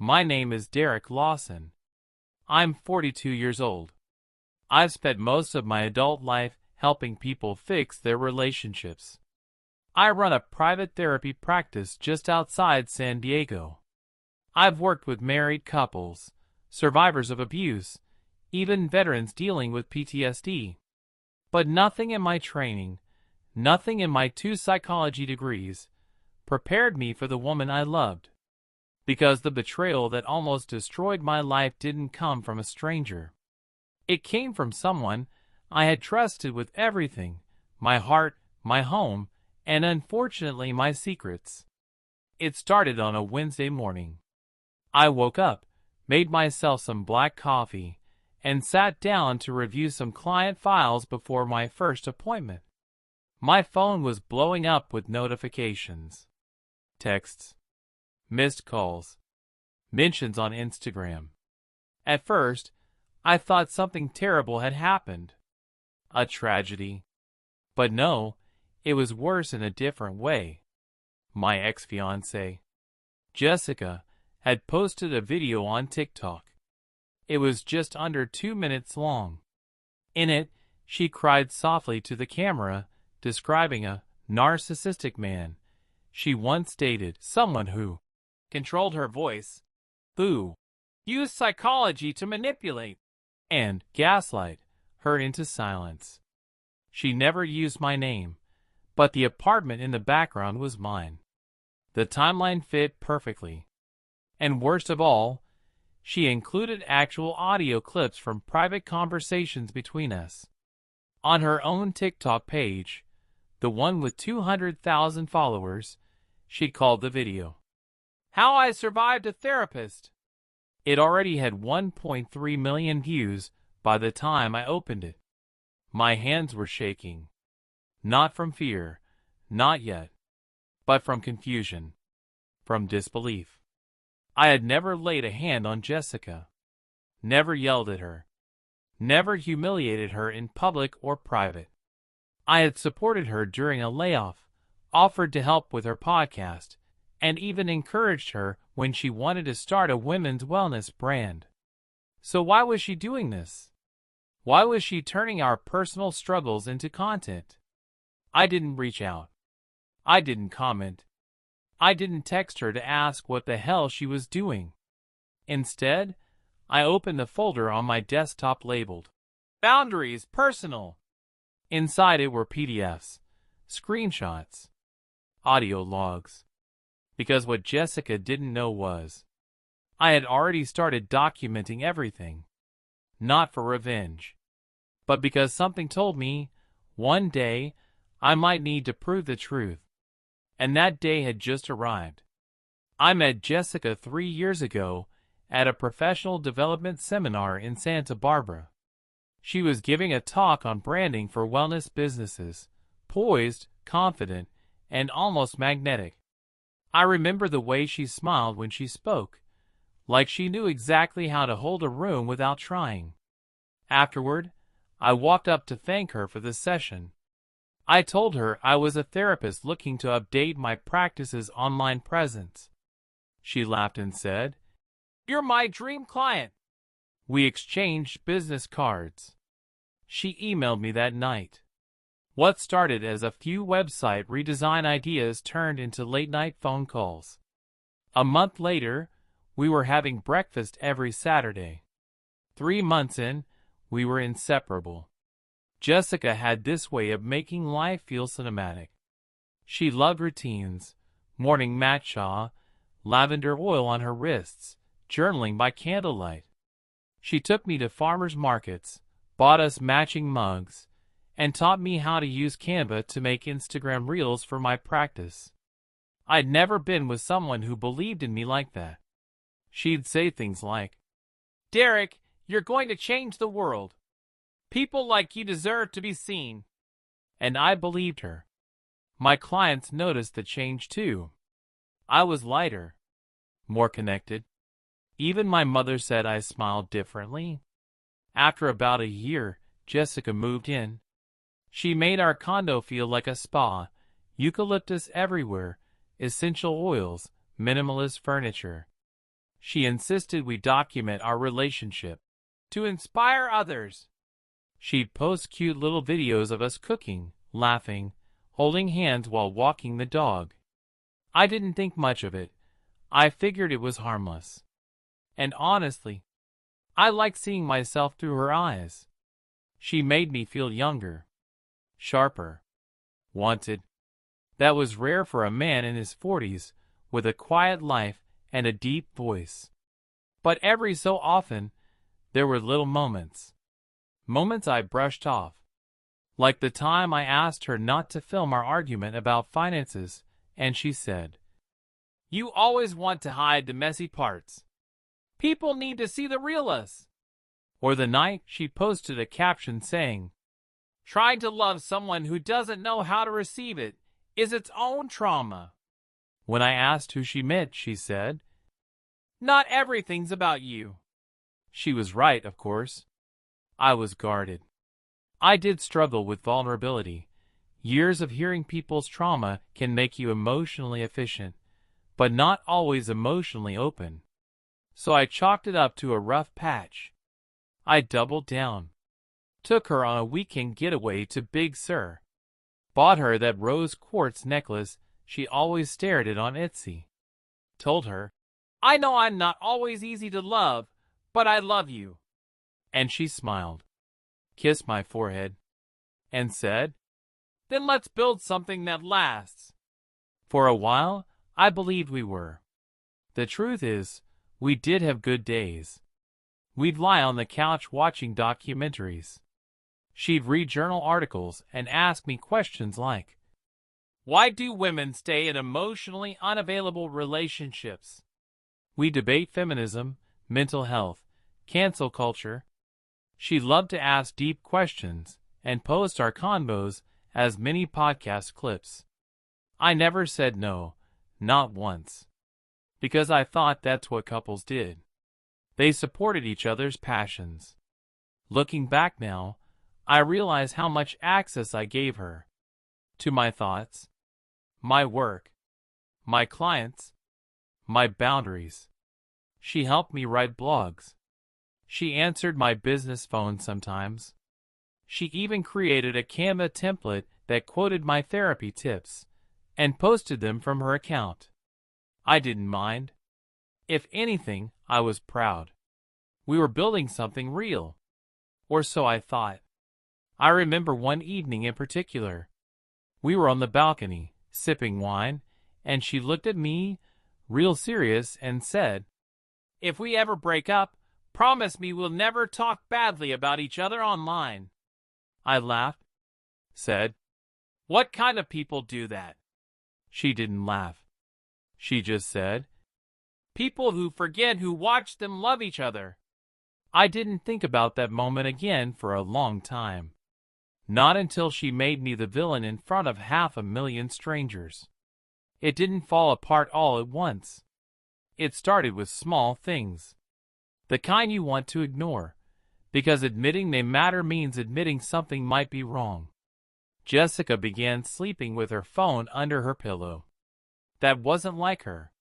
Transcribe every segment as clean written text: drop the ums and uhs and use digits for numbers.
My name is Derek Lawson. I'm 42 years old. I've spent most of my adult life helping people fix their relationships. I run a private therapy practice just outside San Diego. I've worked with married couples, survivors of abuse, even veterans dealing with PTSD. But nothing in my training, nothing in my 2 psychology degrees, prepared me for the woman I loved. Because the betrayal that almost destroyed my life didn't come from a stranger. It came from someone I had trusted with everything, my heart, my home, and unfortunately my secrets. It started on a Wednesday morning. I woke up, made myself some black coffee, and sat down to review some client files before my first appointment. My phone was blowing up with notifications. Texts. Missed calls. Mentions on Instagram. At first, I thought something terrible had happened. A tragedy. But no, it was worse in a different way. My ex-fiancée, Jessica, had posted a video on TikTok. It was just under 2 minutes long. In it, she cried softly to the camera, describing a narcissistic man she once dated, someone who controlled her voice, who used psychology to manipulate and gaslight her into silence. She never used my name, but the apartment in the background was mine. The timeline fit perfectly. And worst of all, she included actual audio clips from private conversations between us. On her own TikTok page, the one with 200,000 followers, she called the video, "How I Survived a Therapist." It already had 1.3 million views by the time I opened it. My hands were shaking. Not from fear, not yet, but from confusion, from disbelief. I had never laid a hand on Jessica, never yelled at her, never humiliated her in public or private. I had supported her during a layoff, offered to help with her podcast, and even encouraged her when she wanted to start a women's wellness brand. So why was she doing this? Why was she turning our personal struggles into content? I didn't reach out. I didn't comment. I didn't text her to ask what the hell she was doing. Instead, I opened the folder on my desktop labeled Boundaries Personal. Inside it were PDFs, screenshots, audio logs. Because what Jessica didn't know was, I had already started documenting everything. Not for revenge, but because something told me, one day, I might need to prove the truth. And that day had just arrived. I met Jessica 3 years ago at a professional development seminar in Santa Barbara. She was giving a talk on branding for wellness businesses, poised, confident, and almost magnetic. I remember the way she smiled when she spoke, like she knew exactly how to hold a room without trying. Afterward, I walked up to thank her for the session. I told her I was a therapist looking to update my practice's online presence. She laughed and said, "You're my dream client." We exchanged business cards. She emailed me that night. What started as a few website redesign ideas turned into late-night phone calls. A month later, we were having breakfast every Saturday. 3 months in, we were inseparable. Jessica had this way of making life feel cinematic. She loved routines, morning matcha, lavender oil on her wrists, journaling by candlelight. She took me to farmers markets, bought us matching mugs, and taught me how to use Canva to make Instagram reels for my practice. I'd never been with someone who believed in me like that. She'd say things like, "Derek, you're going to change the world. People like you deserve to be seen." And I believed her. My clients noticed the change too. I was lighter, more connected. Even my mother said I smiled differently. After about a year, Jessica moved in. She made our condo feel like a spa, eucalyptus everywhere, essential oils, minimalist furniture. She insisted we document our relationship to inspire others. She'd post cute little videos of us cooking, laughing, holding hands while walking the dog. I didn't think much of it. I figured it was harmless. And honestly, I liked seeing myself through her eyes. She made me feel younger, sharper, wanted. That was rare for a man in his 40s with a quiet life and a deep voice. But every so often, there were little moments. Moments I brushed off. Like the time I asked her not to film our argument about finances, and she said, "You always want to hide the messy parts. People need to see the real us." Or the night she posted a caption saying, "Trying to love someone who doesn't know how to receive it is its own trauma." When I asked who she meant, she said, "Not everything's about you." She was right, of course. I was guarded. I did struggle with vulnerability. Years of hearing people's trauma can make you emotionally efficient, but not always emotionally open. So I chalked it up to a rough patch. I doubled down. Took her on a weekend getaway to Big Sur. Bought her that rose quartz necklace she always stared at on Etsy. Told her, "I know I'm not always easy to love, but I love you." And she smiled, kissed my forehead, and said, "Then let's build something that lasts." For a while, I believed we were. The truth is, we did have good days. We'd lie on the couch watching documentaries. She'd read journal articles and ask me questions like, "Why do women stay in emotionally unavailable relationships?" We debate feminism, mental health, cancel culture. She loved to ask deep questions and post our convos as mini podcast clips. I never said no, not once, because I thought that's what couples did. They supported each other's passions. Looking back now, I realize how much access I gave her to my thoughts, my work, my clients, my boundaries. She helped me write blogs. She answered my business phone sometimes. She even created a Canva template that quoted my therapy tips and posted them from her account. I didn't mind. If anything, I was proud. We were building something real. Or so I thought. I remember one evening in particular. We were on the balcony, sipping wine, and she looked at me, real serious, and said, "If we ever break up, promise me we'll never talk badly about each other online." I laughed, said, "What kind of people do that?" She didn't laugh. She just said, "People who forget who watched them love each other." I didn't think about that moment again for a long time. Not until she made me the villain in front of 500,000 strangers. It didn't fall apart all at once. It started with small things. The kind you want to ignore, because admitting they matter means admitting something might be wrong. Jessica began sleeping with her phone under her pillow. That wasn't like her.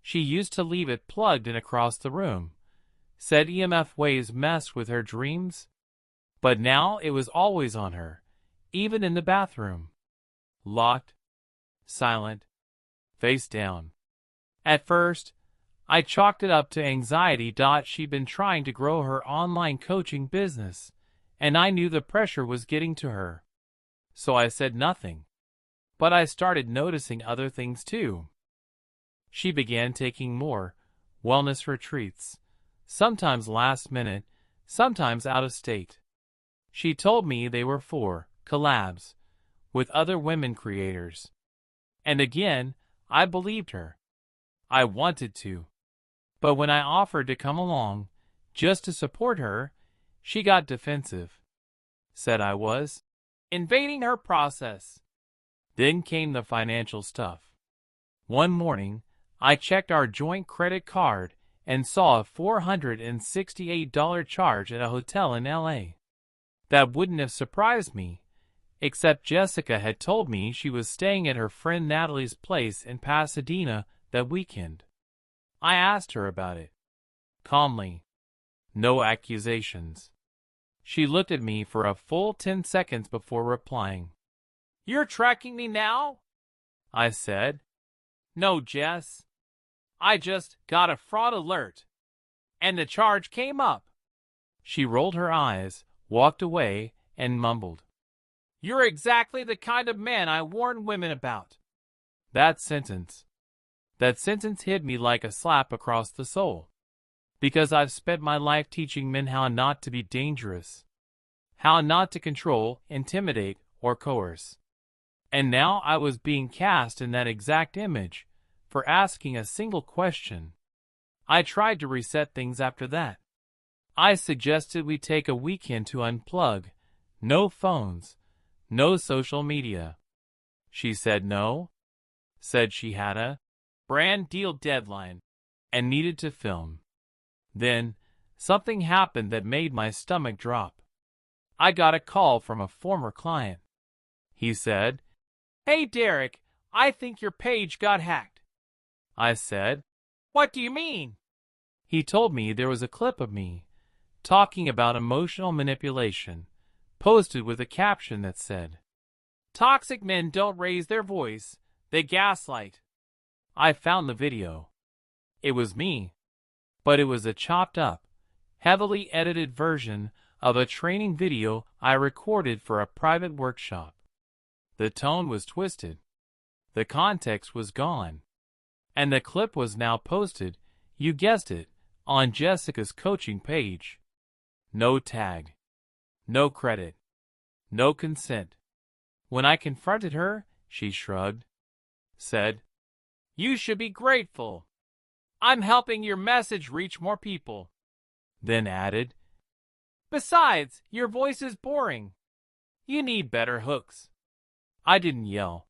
She used to leave it plugged in across the room. Said EMF waves messed with her dreams. But now it was always on her, even in the bathroom. Locked, silent, face down. At first, I chalked it up to anxiety. She'd been trying to grow her online coaching business, and I knew the pressure was getting to her. So I said nothing. But I started noticing other things too. She began taking more wellness retreats, sometimes last minute, sometimes out of state. She told me they were for collabs with other women creators. And again, I believed her. I wanted to. But when I offered to come along, just to support her, she got defensive. Said I was invading her process. Then came the financial stuff. One morning, I checked our joint credit card and saw a $468 charge at a hotel in LA. That wouldn't have surprised me, except Jessica had told me she was staying at her friend Natalie's place in Pasadena that weekend. I asked her about it. calmly. No accusations. She looked at me for a full 10 seconds before replying. "You're tracking me now?" I said. "No, Jess. I just got a fraud alert, and the charge came up." She rolled her eyes, walked away, and mumbled, "You're exactly the kind of man I warn women about." That sentence hit me like a slap across the soul. Because I've spent my life teaching men how not to be dangerous, how not to control, intimidate, or coerce. And now I was being cast in that exact image for asking a single question. I tried to reset things after that. I suggested we take a weekend to unplug. No phones, no social media. She said no, said she had a brand deal deadline and needed to film. Then, something happened that made my stomach drop. I got a call from a former client. He said, "Hey Derek, I think your page got hacked." I said, "What do you mean?" He told me there was a clip of me talking about emotional manipulation, posted with a caption that said, "Toxic men don't raise their voice, they gaslight." I found the video. It was me, but it was a chopped up, heavily edited version of a training video I recorded for a private workshop. The tone was twisted. The context was gone. And the clip was now posted, you guessed it, on Jessica's coaching page. No tag. No credit. No consent. When I confronted her, she shrugged, said, "You should be grateful. I'm helping your message reach more people." Then added, "Besides, your voice is boring. You need better hooks." I didn't yell.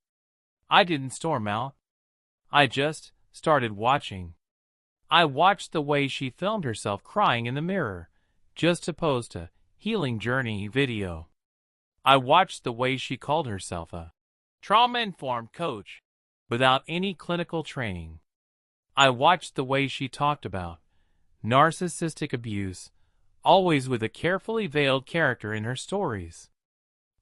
I didn't storm out. I just started watching. I watched the way she filmed herself crying in the mirror, just to post a healing journey video. I watched the way she called herself a trauma-informed coach without any clinical training. I watched the way she talked about narcissistic abuse, always with a carefully veiled character in her stories.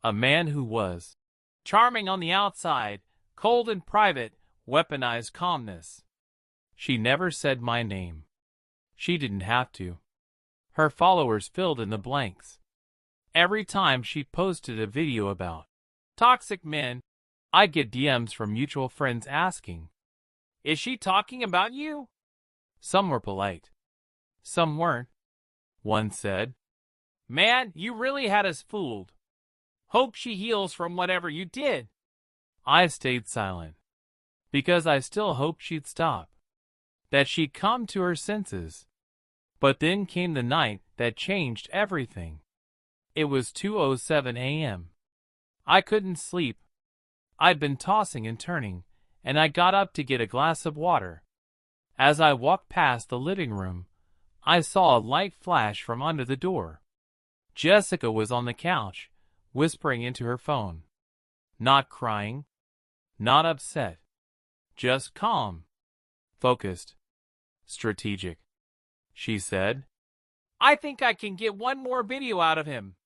A man who was charming on the outside, cold in private, weaponized calmness. She never said my name. She didn't have to. Her followers filled in the blanks. Every time she posted a video about toxic men, I get DMs from mutual friends asking, "Is she talking about you?" Some were polite. Some weren't. One said, "Man, you really had us fooled. Hope she heals from whatever you did." I stayed silent, because I still hoped she'd stop, that she'd come to her senses. But then came the night that changed everything. It was 2:07 a.m. I couldn't sleep. I'd been tossing and turning, and I got up to get a glass of water. As I walked past the living room, I saw a light flash from under the door. Jessica was on the couch, whispering into her phone. Not crying, not upset, just calm, focused, strategic. She said, "I think I can get one more video out of him.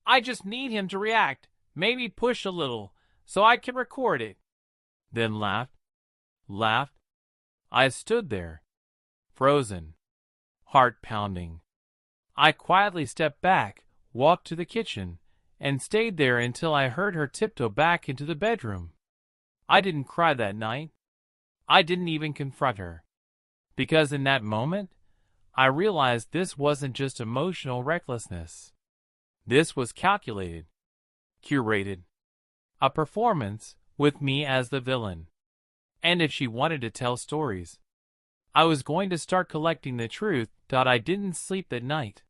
I just need him to react, maybe push a little, so I can record it." Then laughed. I stood there, frozen, heart pounding. I quietly stepped back, walked to the kitchen, and stayed there until I heard her tiptoe back into the bedroom. I didn't cry that night. I didn't even confront her. Because in that moment, I realized this wasn't just emotional recklessness. This was calculated, curated. A performance with me as the villain. And if she wanted to tell stories, I was going to start collecting the truth that I didn't sleep that night.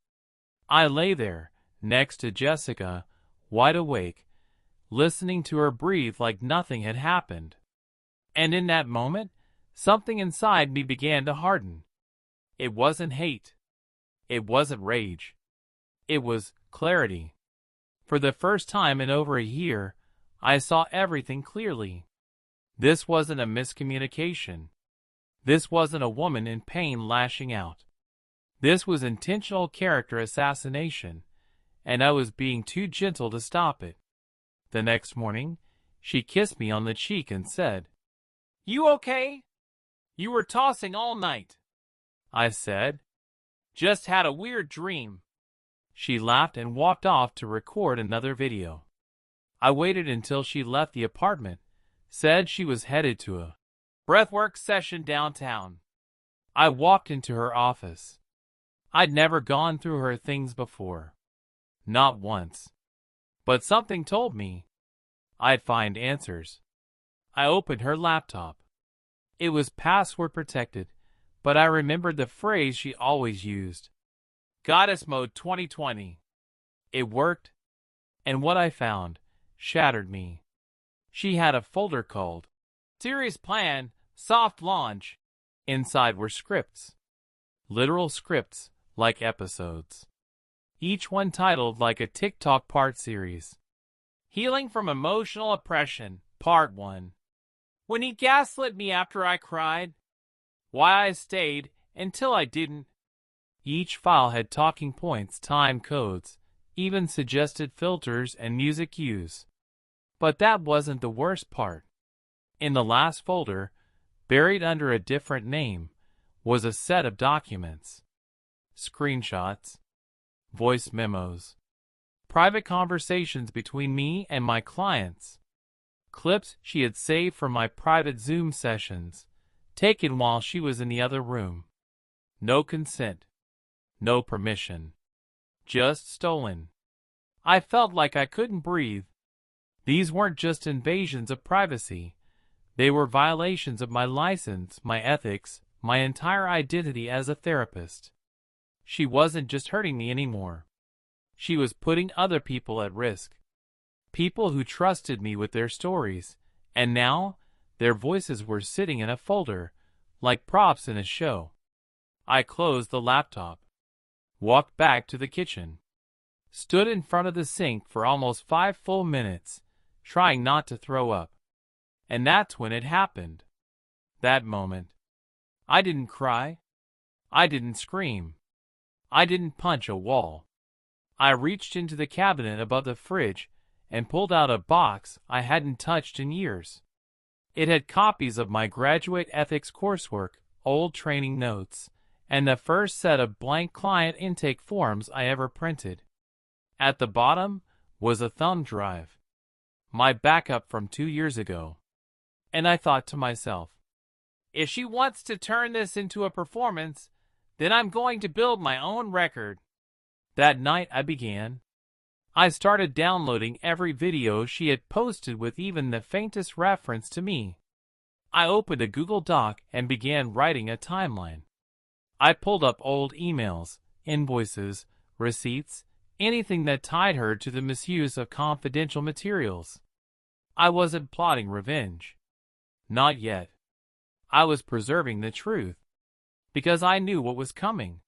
I lay there, next to Jessica, wide awake, listening to her breathe like nothing had happened. And in that moment, something inside me began to harden. It wasn't hate. It wasn't rage. It was clarity. For the first time in over a year, I saw everything clearly. This wasn't a miscommunication. This wasn't a woman in pain lashing out. This was intentional character assassination, and I was being too gentle to stop it. The next morning, she kissed me on the cheek and said, "You okay? You were tossing all night." I said, "Just had a weird dream." She laughed and walked off to record another video. I waited until she left the apartment, said she was headed to a breathwork session downtown. I walked into her office. I'd never gone through her things before. Not once. But something told me I'd find answers. I opened her laptop. It was password protected, but I remembered the phrase she always used. Goddess Mode 2020. It worked, and what I found shattered me. She had a folder called Series Plan, Soft Launch. Inside were scripts. Literal scripts, like episodes. Each one titled like a TikTok part series. Healing from Emotional Oppression, Part 1. When he gaslit me after I cried. Why I stayed until I didn't. Each file had talking points, time codes, even suggested filters and music cues. But that wasn't the worst part. In the last folder, buried under a different name, was a set of documents. Screenshots, voice memos, private conversations between me and my clients, clips she had saved from my private Zoom sessions, taken while she was in the other room. No consent, no permission, just stolen. I felt like I couldn't breathe. These weren't just invasions of privacy. They were violations of my license, my ethics, my entire identity as a therapist. She wasn't just hurting me anymore. She was putting other people at risk. People who trusted me with their stories, and now their voices were sitting in a folder, like props in a show. I closed the laptop, walked back to the kitchen, stood in front of the sink for almost 5 full minutes, trying not to throw up. And that's when it happened. That moment. I didn't cry. I didn't scream. I didn't punch a wall. I reached into the cabinet above the fridge and pulled out a box I hadn't touched in years. It had copies of my graduate ethics coursework, old training notes, and the first set of blank client intake forms I ever printed. At the bottom was a thumb drive, my backup from 2 years ago. And I thought to myself, if she wants to turn this into a performance, then I'm going to build my own record. That night I began. I started downloading every video she had posted with even the faintest reference to me. I opened a Google Doc and began writing a timeline. I pulled up old emails, invoices, receipts, anything that tied her to the misuse of confidential materials. I wasn't plotting revenge. Not yet. I was preserving the truth. Because I knew what was coming.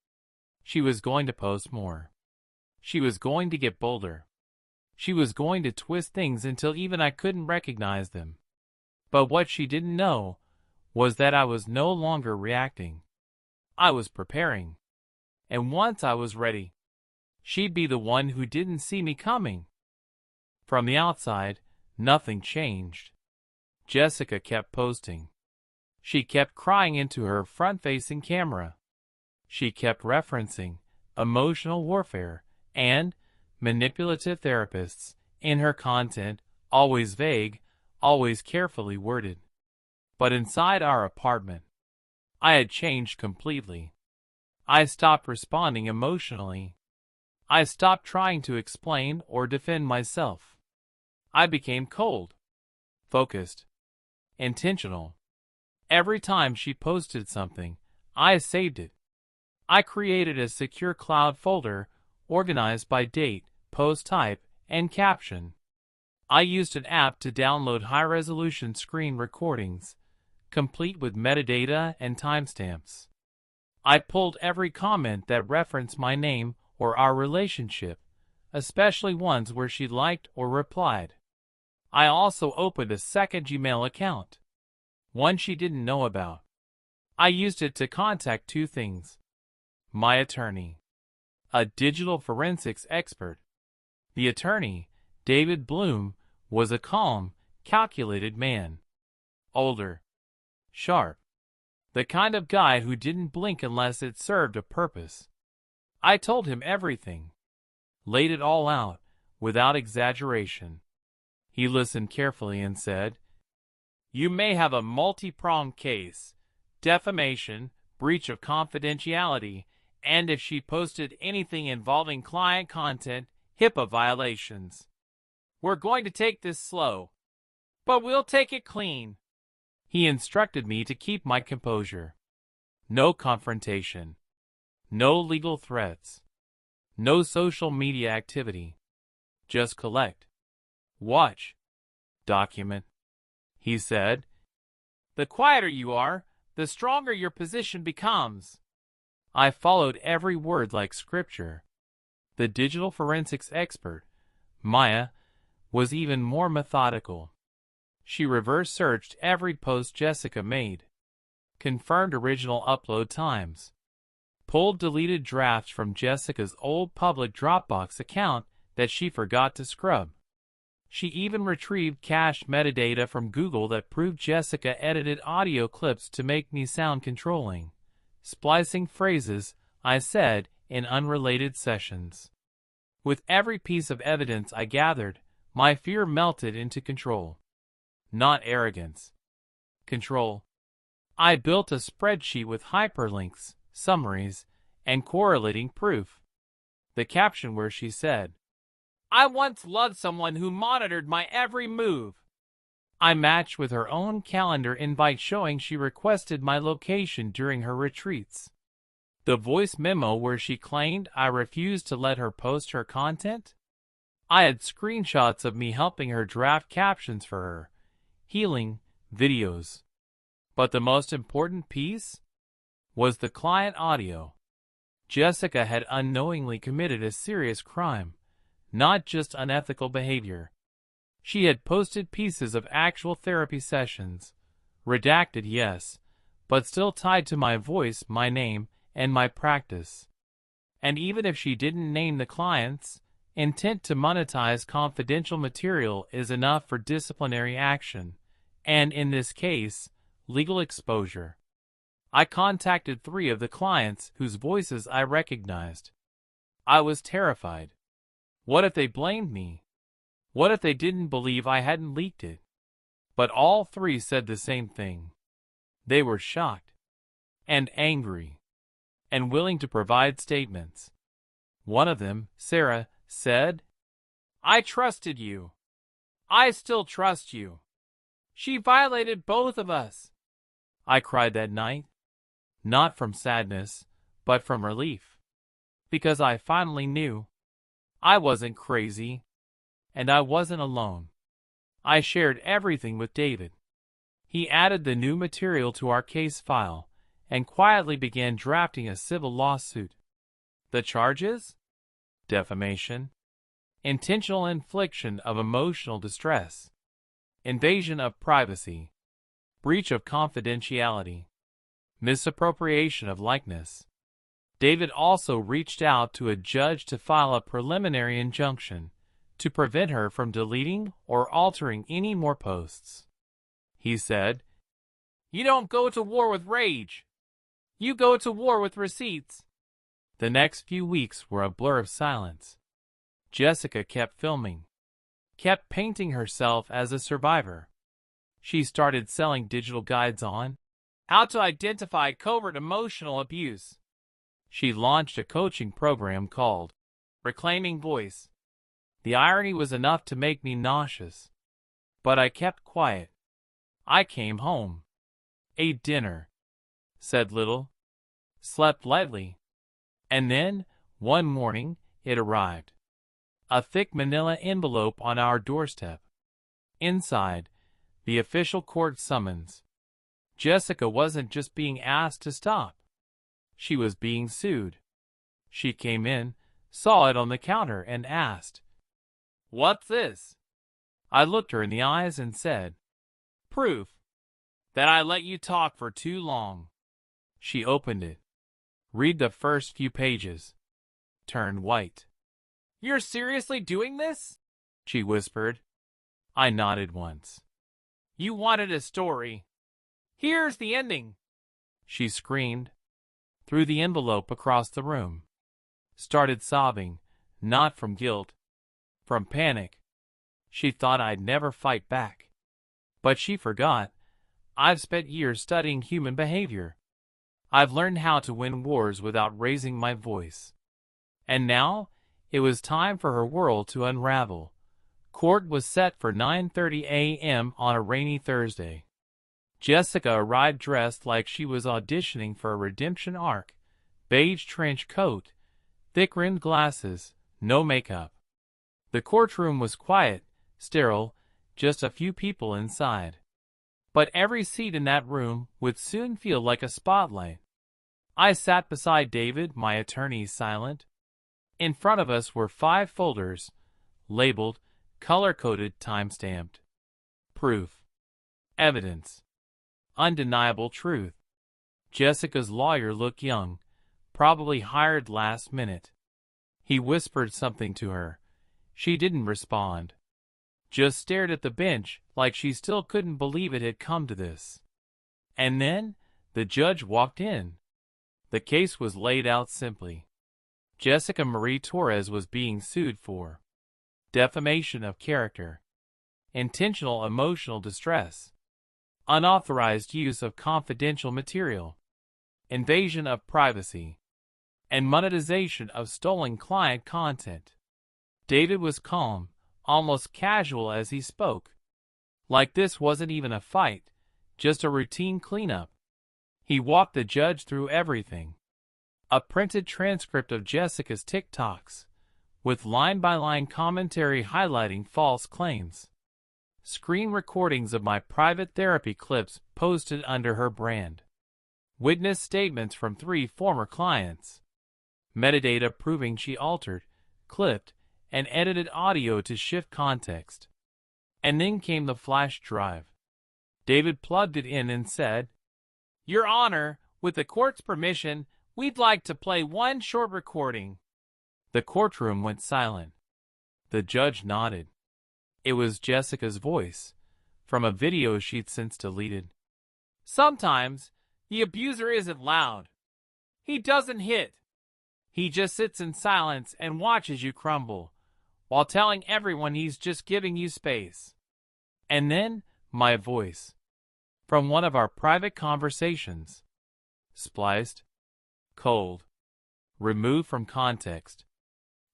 She was going to post more. She was going to get bolder. She was going to twist things until even I couldn't recognize them. But what she didn't know was that I was no longer reacting. I was preparing. And once I was ready, she'd be the one who didn't see me coming. From the outside, nothing changed. Jessica kept posting. She kept crying into her front-facing camera. She kept referencing emotional warfare and manipulative therapists in her content, always vague, always carefully worded. But inside our apartment, I had changed completely. I stopped responding emotionally. I stopped trying to explain or defend myself. I became cold, focused, intentional. Every time she posted something, I saved it. I created a secure cloud folder organized by date, post type, and caption. I used an app to download high-resolution screen recordings, complete with metadata and timestamps. I pulled every comment that referenced my name or our relationship, especially ones where she liked or replied. I also opened a second Gmail account, one she didn't know about. I used it to contact 2 things: My attorney. A digital forensics expert. The attorney, David Bloom, was a calm, calculated man. Older. Sharp. The kind of guy who didn't blink unless it served a purpose. I told him everything. Laid it all out, without exaggeration. He listened carefully and said, "You may have a multi-pronged case. Defamation, breach of confidentiality, and if she posted anything involving client content, HIPAA violations. We're going to take this slow, but we'll take it clean." He instructed me to keep my composure. No confrontation. No legal threats. No social media activity. Just collect. Watch. Document. He said, "The quieter you are, the stronger your position becomes." I followed every word like scripture. The digital forensics expert, Maya, was even more methodical. She reverse-searched every post Jessica made, confirmed original upload times, pulled deleted drafts from Jessica's old public Dropbox account that she forgot to scrub. She even retrieved cached metadata from Google that proved Jessica edited audio clips to make me sound controlling, splicing phrases I said in unrelated sessions. With every piece of evidence I gathered, my fear melted into control. Not arrogance. Control. I built a spreadsheet with hyperlinks, summaries, and correlating proof. The caption where she said, "I once loved someone who monitored my every move." I matched with her own calendar invite showing she requested my location during her retreats. The voice memo where she claimed I refused to let her post her content. I had screenshots of me helping her draft captions for her, healing videos. But the most important piece was the client audio. Jessica had unknowingly committed a serious crime, not just unethical behavior. She had posted pieces of actual therapy sessions, redacted, yes, but still tied to my voice, my name, and my practice. And even if she didn't name the clients, intent to monetize confidential material is enough for disciplinary action, and in this case, legal exposure. I contacted 3 of the clients whose voices I recognized. I was terrified. What if they blamed me? What if they didn't believe I hadn't leaked it? But all 3 said the same thing. They were shocked, and angry, and willing to provide statements. One of them, Sarah, said, "I trusted you. I still trust you. She violated both of us." I cried that night, not from sadness, but from relief, because I finally knew I wasn't crazy, and I wasn't alone. I shared everything with David. He added the new material to our case file and quietly began drafting a civil lawsuit. The charges? Defamation, intentional infliction of emotional distress, invasion of privacy, breach of confidentiality, misappropriation of likeness. David also reached out to a judge to file a preliminary injunction to prevent her from deleting or altering any more posts. He said, "You don't go to war with rage. You go to war with receipts." The next few weeks were a blur of silence. Jessica kept filming, kept painting herself as a survivor. She started selling digital guides on how to identify covert emotional abuse. She launched a coaching program called Reclaiming Voice. The irony was enough to make me nauseous. But I kept quiet. I came home, ate dinner, said little, slept lightly. And then, one morning, it arrived. A thick manila envelope on our doorstep. Inside, the official court summons. Jessica wasn't just being asked to stop. She was being sued. She came in, saw it on the counter, and asked, "What's this?" I looked her in the eyes and said, "Proof that I let you talk for too long." She opened it. Read the first few pages. Turned white. "You're seriously doing this?" she whispered. I nodded once. "You wanted a story. Here's the ending," she screamed. Threw the envelope across the room. Started sobbing, not from guilt, from panic. She thought I'd never fight back. But she forgot. I've spent years studying human behavior. I've learned how to win wars without raising my voice. And now, it was time for her world to unravel. Court was set for 9:30 a.m. on a rainy Thursday. Jessica arrived dressed like she was auditioning for a redemption arc. Beige trench coat, thick-rimmed glasses, no makeup. The courtroom was quiet, sterile, just a few people inside. But every seat in that room would soon feel like a spotlight. I sat beside David, my attorney, silent. In front of us were 5 folders, labeled, color-coded, time-stamped. Proof. Evidence. Undeniable truth. Jessica's lawyer looked young, probably hired last minute. He whispered something to her. She didn't respond. Just stared at the bench like she still couldn't believe it had come to this. And then, the judge walked in. The case was laid out simply. Jessica Marie Torres was being sued for defamation of character, intentional emotional distress, unauthorized use of confidential material, invasion of privacy, and monetization of stolen client content. David was calm, almost casual as he spoke. Like this wasn't even a fight, just a routine cleanup. He walked the judge through everything. A printed transcript of Jessica's TikToks, with line-by-line commentary highlighting false claims. Screen recordings of my private therapy clips posted under her brand. Witness statements from 3 former clients. Metadata proving she altered, clipped, and edited audio to shift context. And then came the flash drive. David plugged it in and said, "Your Honor, with the court's permission, we'd like to play one short recording." The courtroom went silent. The judge nodded. It was Jessica's voice, from a video she'd since deleted. "Sometimes, the abuser isn't loud. He doesn't hit. He just sits in silence and watches you crumble, while telling everyone he's just giving you space." And then, my voice, from one of our private conversations. Spliced, cold, removed from context.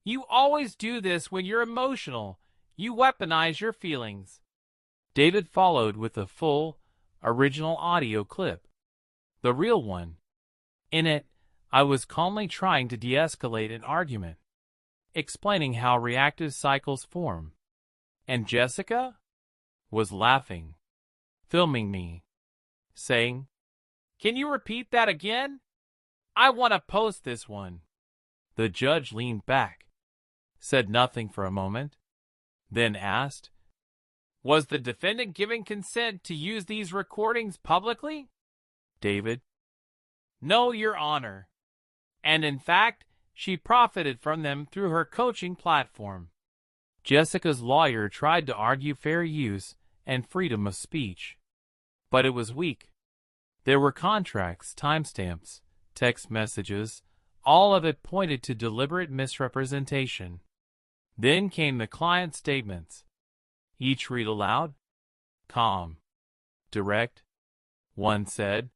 "You always do this when you're emotional. You weaponize your feelings." David followed with the full, original audio clip. The real one. In it, I was calmly trying to de-escalate an argument, explaining how reactive cycles form. And Jessica was laughing, filming me, saying, "Can you repeat that again? I want to post this one." The judge leaned back, said nothing for a moment, then asked, "Was the defendant giving consent to use these recordings publicly?" David, "No, Your Honor. And in fact, she profited from them through her coaching platform." Jessica's lawyer tried to argue fair use and freedom of speech, but it was weak. There were contracts, timestamps, text messages, all of it pointed to deliberate misrepresentation. Then came the client statements. Each read aloud. Calm. Direct. One said,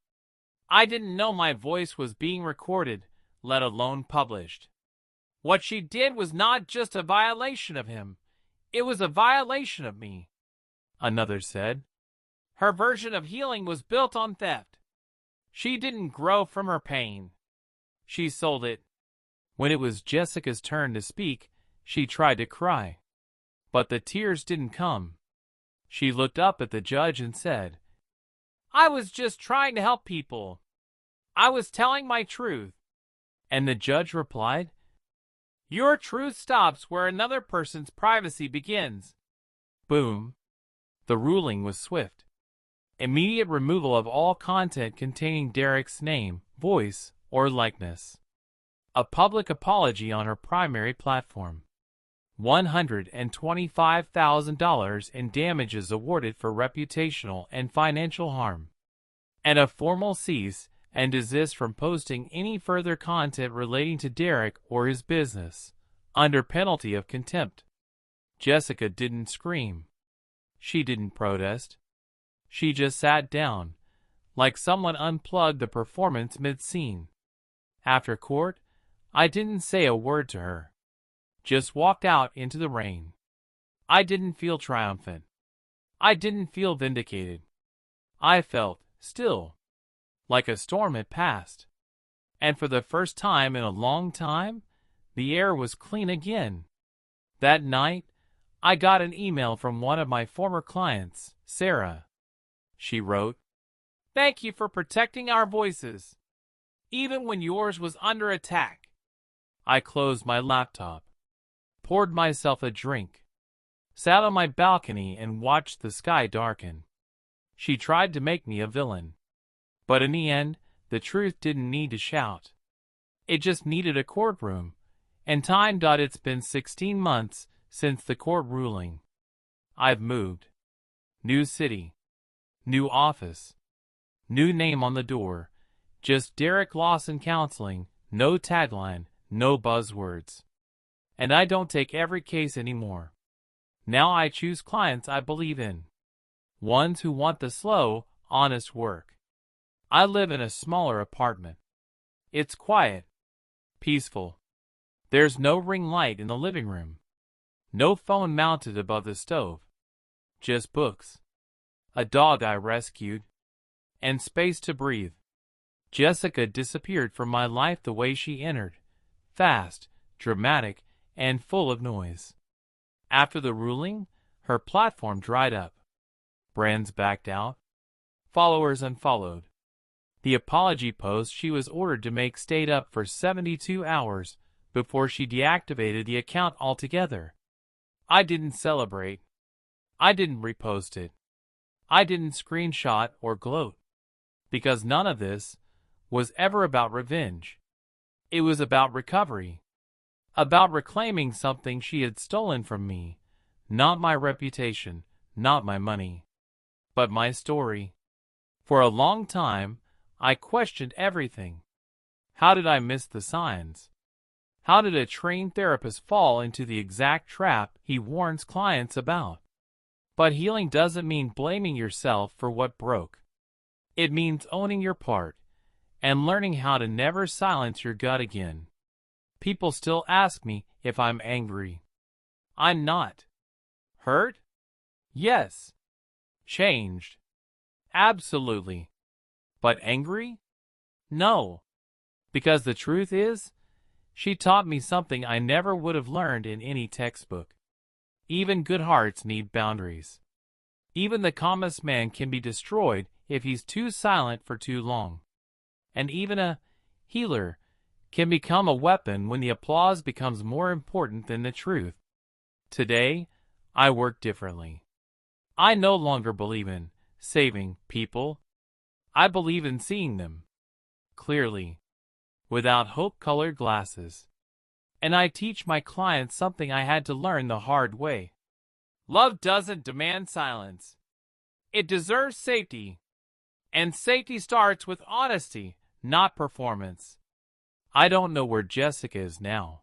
"I didn't know my voice was being recorded, let alone published. What she did was not just a violation of him. It was a violation of me." Another said, "Her version of healing was built on theft. She didn't grow from her pain. She sold it." When it was Jessica's turn to speak, she tried to cry. But the tears didn't come. She looked up at the judge and said, "I was just trying to help people. I was telling my truth." And the judge replied, "Your truth stops where another person's privacy begins." Boom. The ruling was swift. Immediate removal of all content containing Derek's name, voice, or likeness. A public apology on her primary platform. $125,000 in damages awarded for reputational and financial harm. And a formal cease and desist from posting any further content relating to Derek or his business, under penalty of contempt. Jessica didn't scream. She didn't protest. She just sat down, like someone unplugged the performance mid-scene. After court, I didn't say a word to her. Just walked out into the rain. I didn't feel triumphant. I didn't feel vindicated. I felt, still, like a storm had passed. And for the first time in a long time, the air was clean again. That night, I got an email from one of my former clients, Sarah. She wrote, "Thank you for protecting our voices, even when yours was under attack." I closed my laptop, poured myself a drink, sat on my balcony and watched the sky darken. She tried to make me a villain. But in the end, the truth didn't need to shout. It just needed a courtroom, and time. It's been 16 months since the court ruling. I've moved. New city. New office. New name on the door. Just Derek Lawson Counseling, no tagline, no buzzwords. And I don't take every case anymore. Now I choose clients I believe in. Ones who want the slow, honest work. I live in a smaller apartment. It's quiet. Peaceful. There's no ring light in the living room. No phone mounted above the stove. Just books. A dog I rescued. And space to breathe. Jessica disappeared from my life the way she entered. Fast, dramatic, and full of noise. After the ruling, her platform dried up. Brands backed out. Followers unfollowed. The apology post she was ordered to make stayed up for 72 hours before she deactivated the account altogether. I didn't celebrate. I didn't repost it. I didn't screenshot or gloat. Because none of this was ever about revenge. It was about recovery. About reclaiming something she had stolen from me. Not my reputation, not my money, but my story. For a long time, I questioned everything. How did I miss the signs? How did a trained therapist fall into the exact trap he warns clients about? But healing doesn't mean blaming yourself for what broke. It means owning your part and learning how to never silence your gut again. People still ask me if I'm angry. I'm not. Hurt? Yes. Changed? Absolutely. But angry? No. Because the truth is, she taught me something I never would have learned in any textbook. Even good hearts need boundaries. Even the calmest man can be destroyed if he's too silent for too long. And even a healer can become a weapon when the applause becomes more important than the truth. Today, I work differently. I no longer believe in saving people. I believe in seeing them clearly, without hope-colored glasses. And I teach my clients something I had to learn the hard way. Love doesn't demand silence. It deserves safety. And safety starts with honesty, not performance. I don't know where Jessica is now.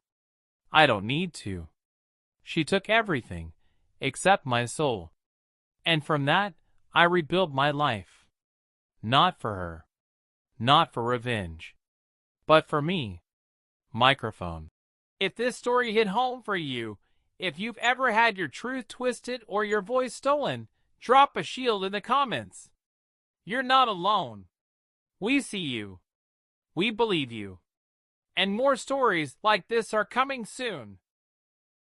I don't need to. She took everything, except my soul. And from that, I rebuilt my life. Not for her. Not for revenge. But for me. Microphone. If this story hit home for you, if you've ever had your truth twisted or your voice stolen, drop a shield in the comments. You're not alone. We see you. We believe you. And more stories like this are coming soon.